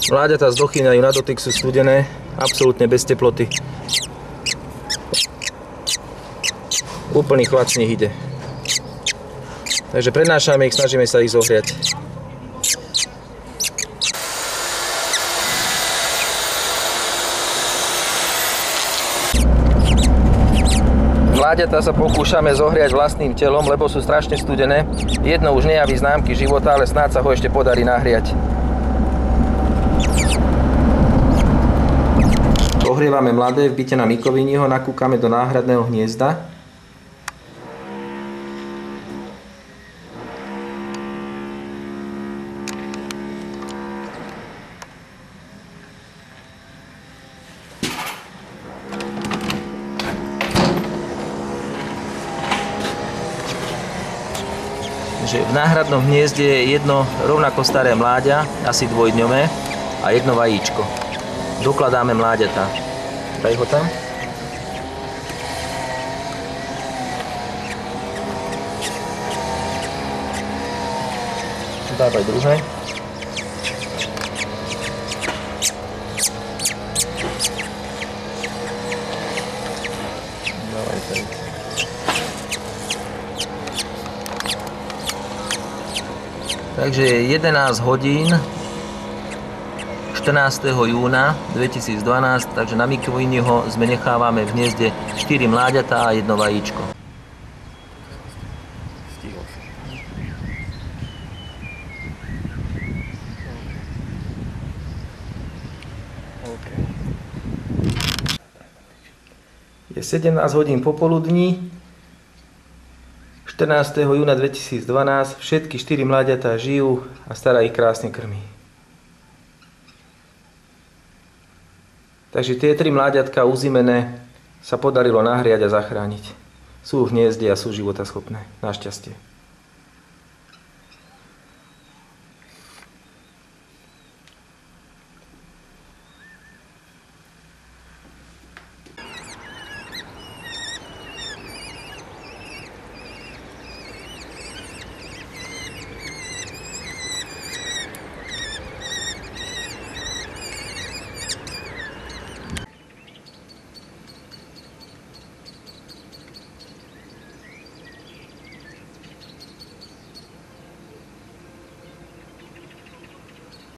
Mláďatá z dochýňajú na dotyk, sú studené, absolútne bez teploty. Úplný chlad z nich ide. Takže prednášame ich, snažíme sa ich zohriať. Mláďatá sa pokúšame zohriať vlastným telom, lebo sú strašne studené. Jedno už nejaví známky života, ale snáď sa ho ešte podarí nahriať. Ohrievame mladé v byte na Mikoviniho, nakúkame do náhradného hniezda. V náhradnom hniezde je jedno rovnako staré mláďa, asi dvojdňové, a jedno vajíčko. Dokladáme mláďatá. Daj ho tam. Dávaj druhé. Dávaj tady. Takže je 11 hodín 14. júna 2012, takže na Mikoviniho sme nechávame v hniezde 4 mláďatá a jedno vajíčko. Je 17 hodín popoludní 14. júna 2012, všetky 4 mláďatá žijú a stará ich krásne krmí. Takže tie 3 mláďatka uzimené sa podarilo nahriať a zachrániť. Sú v hniezde a sú životaschopné. Našťastie.